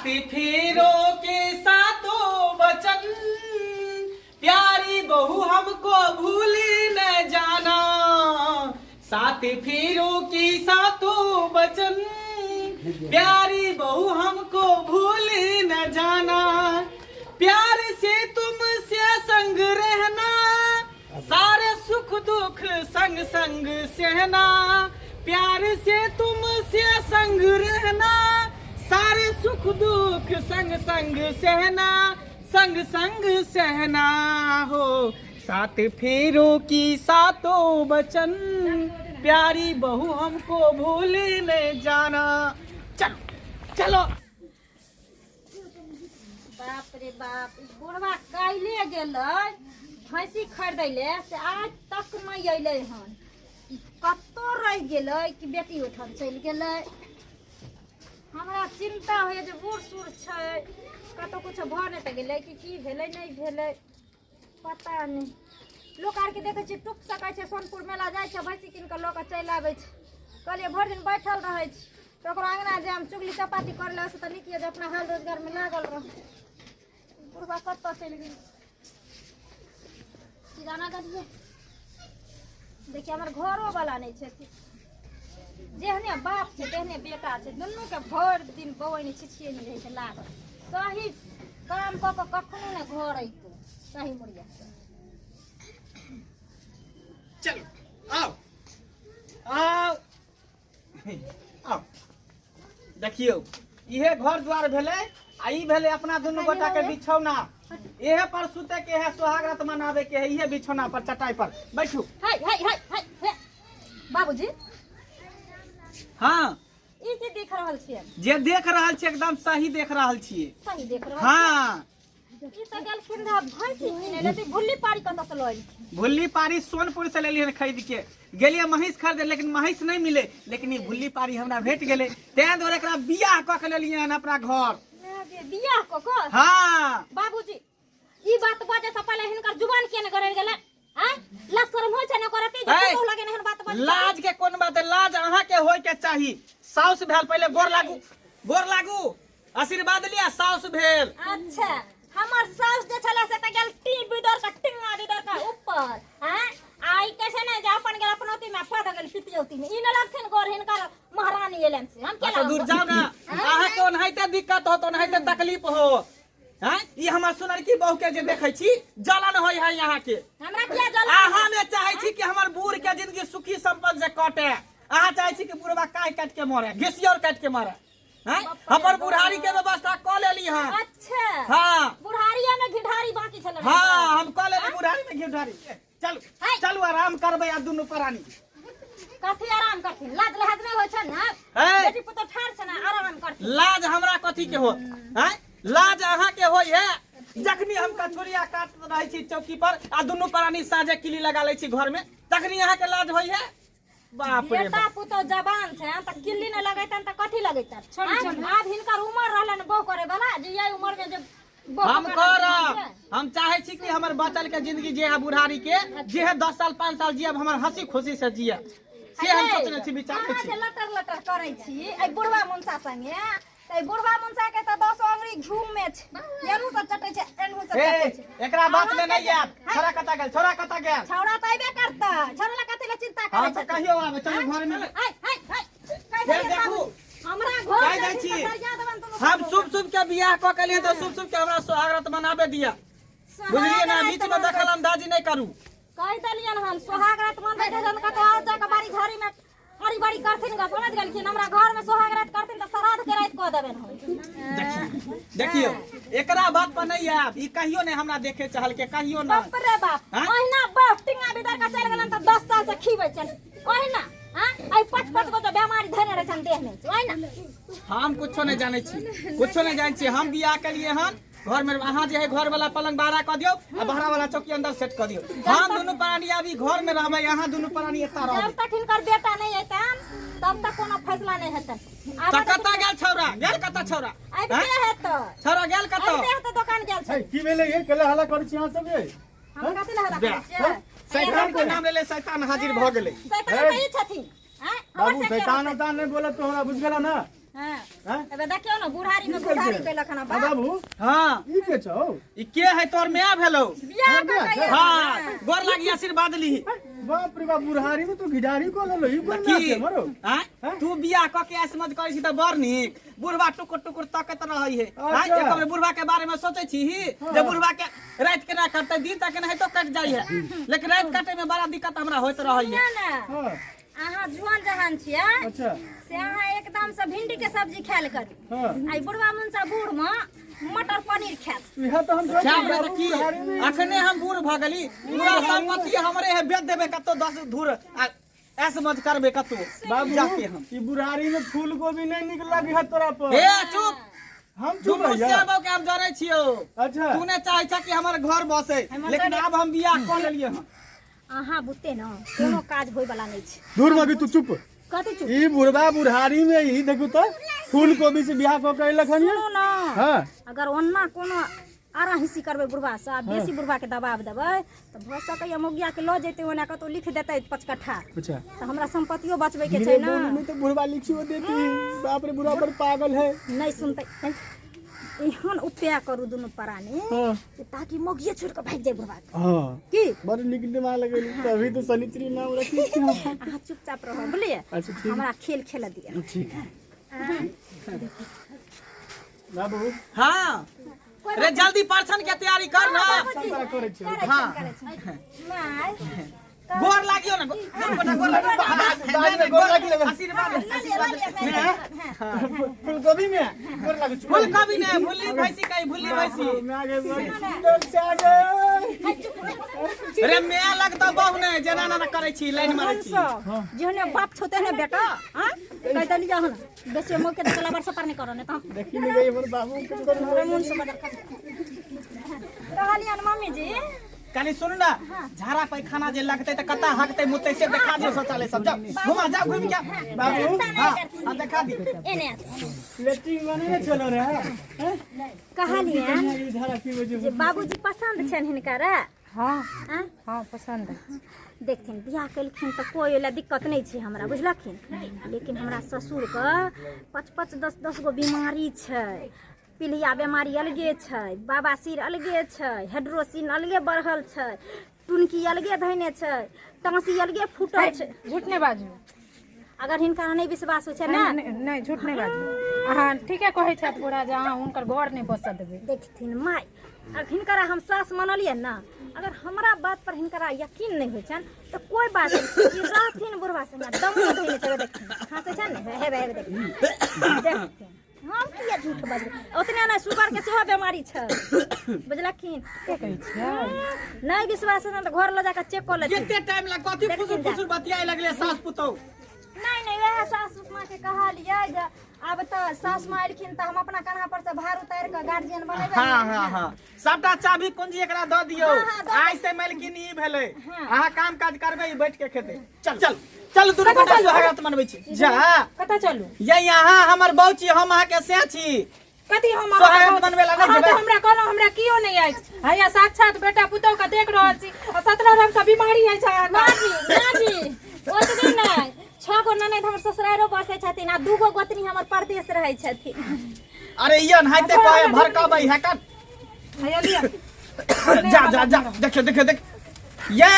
साथी फेरों के साथों वचन, प्यारी बहू हमको भूल न जाना। साथी फेरों की साथों वचन, प्यारी बहू हमको भूल न जाना। प्यार से तुमसे संग रहना, सारे सुख दुख संग संग सहना। प्यार से तुमसे संग रहना, सारे सुख दुख संग संग सहना, संग संग सहना हो। सात फेरों की सातों वचन, प्यारी बहू हमको भूल न जाना। चलो चलो। बाप रे बाप, बुढ़वा काल्हे गेलै भैंसी खरीदै से आज तक नहीं अइलै हन। कत्तो रह गेलै कि बेटी ओठन चलि गेलै। हमरा चिंता होइए जे बूढ़ सूढ़ छै, कतौ कुछ भऽ नहि तऽ गेलै कि की भेलै नहीं भेलै पता नहीं। लोक आरके देखै छियै टुक सकै छै, सोनपुर मेला जाइ छै भैंसी कीन कऽ लऽ कऽ चलि आबै छै। कहलिए भरि दिन बैठल रहै छी तऽ ओकरा अंगना जे हम चुगली चपाती कर ले से तऽ नीक यऽ जे अपना हाल रोजगार में लागल रह। बुढ़वा कत्तो चलि गेलै किराना करिए। देखिए हमर घरो वाला नहीं छै, जेहने बाप छै तेहने बेटा छै, दुनू के भरि दिन बौन छिछिए नहीं रहे छै लागल। सही काम कऽ कऽ कखनो ने घर अइतो सही मुड़िया। चलो आओ आओ आओ। देखियो इहे घर द्वार भेले, आ ई भेले अपना दुनू गोटा के बिछौना। एहे पर सुते के है, सुहागरात मनावे के है। इहे बिछौना पर चटाई पर बैठू। हाय हाय हाय हाय बाबूजी, हाँ ई के देख रहल छियै? जे देख रहल छी एकदम सही देख रहल छियै। सही देख रहल हाँ ई त गेल किंदा भैंसी किने लेते। भुल्ली पारी कतऽ से लऽ भुल्ली पारी सोनपुर से लेलिए खरीद के। गेलिए महिष खरीदे, लेकिन महिष नहीं मिले, लेकिन ई भुल्ली पारी हमरा भेट गेले। तें दुआरे एकरा बियाह क के लेलिए हन अपना घर। बियाह क के? हाँ बाबूजी ई बात बाजे से पहले हिनकर जुबान किए न गरल गेलै? हैं लाज शरम होय छै न करते जे तू लगे न बात बाजे? लाज के कोन बात है? लाज अहाँ के होय के चाही। साउस भेल पहले गोर लागू, गोर लागू, आशीर्वाद लिया साउस भेल। अच्छा हमर साउस जे छले से त गेल टी बिदर का टिंगा बिदर का ऊपर। हैं आई कैसे न जे अपन गेल अपनोती में फद गेल पितियोती में। ई न लगथिन गोर हिनकर महारानी एलन से हम केला दूर जाओ ना। अहाँ के ओनहिते दिक्कत हो तो ओनहिते तकलीफ हो। हैं ई हमर सुनरकी बहू के जे देखै छी जलन होय है यहाँ के। हमरा किया जलन? अहाँ ने चाहे छी कि हमर बूढ़ के जिंदगी सुखी संपन्न से कटे। अहाँ चाहे छी कि बुढ़वा काट के मारे, घिसियर काट के मारे। हैं हमर बुढ़ारी के व्यवस्था क लेली हां। अच्छा हां बुढ़ारिया में घिढारी बाकी छले। हां हम क लेली बुढ़ारी में घिढारी। चलू चलू आराम करबै आ दुनू प्राणी। कथी आराम करथिन? लाज लहज नहीं होय छै ना? बेटी पुतो ठार छै ना, आराम करथिन। लाज हमरा कथी के हो? हैं लाज अहाँ के होय है जखनी हम कचौरिया काट रही छी चौकी पर आ दुनू प्राणी साझे किली लगा लै छी घर में, तखनी अहाँ के लाज होय है? बाप रे बेटा पुतो जवान छै त किल्ली न लगैतन त कथी लगैतन? आब हिनकर उम्र रहलन बहू करे वाला, जे यही उम्र में जे हम करब। हम चाहे छी कि हमर बचल के जिंदगी जे है बुढ़ारी के, जे है 10 साल 5 साल जियब, हमर हंसी खुशी से जिया, से हम सोचने छी, विचार छी। लटर लटर करै छी ए बुढ़वा मुंसा संगे। ए बुढ़वा मुंसा के त 10 अंगुरी घूम में छै, एनहु से चटै छै एनहु से चटै छै। एकरा बात में नहीं याद। छोरा कता गेल, छोरा कता गेल? छौड़ा त आइबे करता, छौड़ा ला कथी ला चिंता करै छै? हां त कहियो आबे, चलू घर में। हाय हाय हाय देख देखू हमरा घर कह दै छी हम शुभ शुभ के बियाह क के लिए तो शुभ शुभ के हमरा सुहागरात मनाबे दिया। बुझलिए ना? बीच में दखल अंदाजी नहीं करू। कह देलियन हम सुहागरात मनबै जन का और जाके बाड़ी घरी में हरी बाड़ी करथिन ग। समझ गेल कि हमरा घर में सुहागरात करथिन त श्राद्ध के रात क देबेन हम। देखियो एकरा बात पर नहीं आब, ई कहियो नहीं हमरा देखे चहल के, कहियो ना। बाप रे बाप महीना बस टिंगा बिदर का चल गेलन त 10 साल से खीबै छन ओहिना। हां आई 5-5 गो तो बीमारी धने रहे छन देह में ओहिना। हम कुछो नहीं जाने छी, कुछो नहीं जाने छी। हम बियाह के लिए हन घर में अहाँ जे है घर वाला पलंग बाहर क दियो आ बाहर वाला चौकी अंदर सेट क दियो। हम दोनों प्राणी अभी घर में रहबै, यहाँ दोनों प्राणी एता रहबै। जब तक इनकर बेटा नहीं अइतन तब तक कोनो फैसला नहीं हेतन। त कता गेल छौरा? गेल कता छौरा? आइबे हेत छौरा गेल कता? आइबे हेत दुकान गेल छै। की भेले ये केले हल्ला करै छी अहाँ सब ये? हम कथि ला हल्ला करै छियै? शैतान के नाम लेले शैतान हाजिर भ गेलै। शैतान कहि छथिन। हैं बाबू शैतान उतान नहीं बोलत तो हमरा बुझ गेला ना। हां हां अबे देखियो ना बुढ़ारी में बुढ़ारी कैलक ना बाप बाबू हां ई के छौ ई के है तोर माय भेलो बियाह कर हां गोर लागी आशीर्वाद ली बाप रे बाप बुढ़ारी में तू घिडारी को लेलो ई कोन ना की छे मरो हां तू बियाह क के समझ करै छी त बड़ नीक बुढ़वा टुकुर टुकुर तकत रहई है हां अच्छा। एक हमरे बुढ़वा के बारे में सोचै छी जे बुढ़वा के रात के ना कटते दिन तक नहीं तो कट जाई है लेकिन रात काटे में बड़ा दिक्कत हमरा होइत रहई है ना हां अहाँ जुआन जहान छियै अच्छा से अहाँ एकदम से भिंडी के सब्जी खायल करी हां आई बुढ़वा मन से बूढ़ में मटर पनीर खायत इहा तो हम क्या सोच बोले की अखने हम बूढ़ भ गेली पूरा संपत्ति हमरे है बेच देबे कतो 10 धूर ऐसे मत करबे कतो बाबू जाके हम ई बुढ़ारी में फूल गोभी नहीं निक लगी है तोरा पर ए चुप हम तू चुप रह मुझसे जा अब के हम जाने छियो अच्छा तूने चाहे छ कि हमर घर बसे लेकिन अब हम बियाह क लेलिए हम अहाँ बुते न कोनो काज होय वाला नहीं छै दूर में भी तू चुप कथी चुप ई बुढ़वा बुढ़ारी में ही देखू तो फूल गोभी से बियाह को कैलक हन सुनू न हां अगर ओन्ना कोनो आरा हिस्सी करबै बुढ़वा से आ बेसी बुढ़वा के दबाव देबै त भ सकैया मोगिया के ल जेतै ओना कतो लिख देतै 5 कट्ठा अच्छा त हमरा संपत्तियो बचबै के छै न में तो बुढ़वा लिखियो देती बाप रे बुढ़वा पर पागल है नहीं सुनतै एहन उपाय करू दुनू प्राणी हां ताकि मोगिया छोड़ के भाग जाए बुढ़वा हां की बड़ निक दिमाग लगेली तभी तो सनित्री नाम रखी अहाँ चुपचाप रहो बुझलिए अच्छा ठीक हमरा खेल खेल दिया ठीक बाबू हां रे जल्दी परछन के तैयारी कर ना संतरा करे छै हां माय गोर लागियो ना गोर बाद में गोर लागी लगे आशीर्वाद फूल गोभी में गोर लागी फूल कभी ने भूली भैंसी कहीं भूली भैंसी मैं आगे बढ़ से आगे रे मैं लगता बहु ने जेना ना करे छी लाइन मारे छी जेहने बाप छोते ने बेटा हां कह दली जा हन बेसी मो के चला वर्ष पर नहीं करो ने त देखी नहीं गई हमर बाबू के कर मन से बदल कहलियन मम्मी जी कनी सुन ना झाड़ा पैखाना जे लगते त कता हकते मुते से देखा दियो शौचालय सब जाओ घुमा जा घूम के बाबू हां देखा दी एने लेटिंग बने ने चलो रे हैं कहलियन ई धारा की वजह जे बाबूजी पसंद छन हिनकरा हाँ हां हाँ पसंद है देखथिन बियाह केलखिन त कोई ला दिक्कत नहीं छै हमरा बुझलखिन लेकिन हमरा ससुर के 5-5 10-10 गो बीमारी छै पिलिया बीमारी अलगे छै बाबासीर अलगे छै हेड्रोसिन अलगे बढ़ल छै टुनकी अलगे धैने छै टांसी अलगे फूटल छै झूठ नहीं बाजू अगर हिनका नहीं विश्वास हो छै ना नहीं झूठ नहीं बाजू अहाँ ठीके कहै छथि पूरा जे अहाँ हुनकर घर नहीं बसऽ देबै देखथिन माय अगर हिनकरा हम सास मानलियै ना अगर हमरा बात पर हिनकरा यकीन नहीं होइ छन तो कोई बात नहीं ई रहथिन बुढ़वा संग दम धैने छै देखथिन हंसै छन ने हेबे हेबे देखथिन हम किया झूठ बाजबै ओतने ना शुगर के सेहो बीमारी छै बुझलखिन के कहै छियै नहीं विश्वास है तो घर ले जाकर चेक कर लेथिन कितने टाइम लग कथि फुसुर फुसुर बतियाए लगले सास पुतौ नहीं वह सास माँ के कहलिए जे अब तो सास माँ एलखिन तो हम अपना कान्हा पर से भार उतार के गार्जियन बनेबै हां हां हां सबटा चाबी कुंजी एकरा द दियौ आज से मालकिन ई भेलै अहाँ काम काज करबै ई बैठ के खेते चल चल चल तू हगत मनबै छी जा कतऽ चलू ये यहाँ हमर बहू छी हम अहाँ के से छी कथी हम सोहागत बनबै ला नहीं अहाँ जेबै तो हमरा कहलहुँ हमरा कियो नहीं अछि हैया साक्षात बेटा पुतौह के देख रहल छी आ 17 रंग के बीमारी अछि अहाँके माजी ओतने नहीं 6 गो ननद हमर ससुरारो बसै छथिन आ 2 गो गोतनी हमर परदेश रहै छथिन अरे इयन हाइते कहे भड़काबै हैकत हैया लिया जा जा जा देखियो देखियो देख ये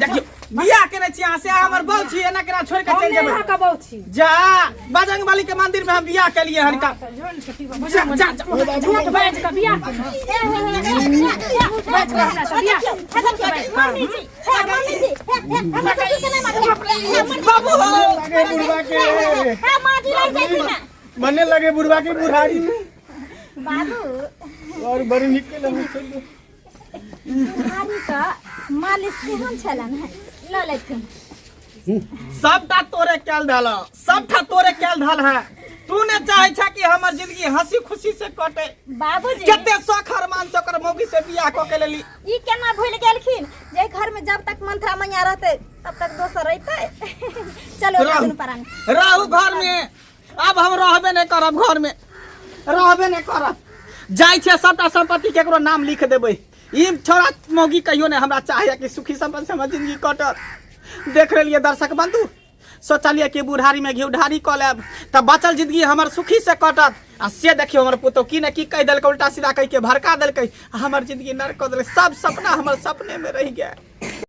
देखियो बियाह केने छी अहाँ से हमर बहू छी एना केना छोड़ के चल जेबै अहाँ के बहु छी जा बजरंगबली के मंदिर में हम बियाह के लिए हरका जा जा जा झूठ बाज के बियाह बाज के हमरा से बियाह मम्मी जी मम्मी जी हमरा ससुर के नहीं मारबै बाबू लगे बुढ़वा के हां माँ जी लग जाई ना बने लगे बुढ़वा की बुढ़ारी बाबू और बड़ी निकल हम बुढ़ारी का मालिश केहन छलन है ल लेथिन सबटा तोरे कैल धल सबटा तोरे कैल धल है तू ने चाहे छ कि हमर जिंदगी हंसी खुशी से कटे बाबूजी केते सखर मान सकर मौगी से बियाह क के लेली ई केना भूल गेलखिन जे घर में जब तक मंत्रा मैया रहते तब तक दोसर रहते चलो राजन परानी रहू घर में अब हम रहबे नहीं करब घर में रहबे नहीं करब जाय छे सबटा संपत्ति केकरो नाम लिख देबै ई छोरा मौगी कहियो ने हमरा चाहे कि सुखी संपन्न से हमर जिंदगी कटत देख लेलिए दर्शक बंधु सोचलिए कि बुढ़ारी में घी ढारी कऽ लेब तब बचल जिंदगी हमर सुखी से कटत। आ से देखियो हमर पुतौ की न की कह दिलकै, उल्टा सीधा कह के भड़का दिलकै, हमर जिंदगी नरक कऽ देलकै। सब सपना हमर सपने में रह गया।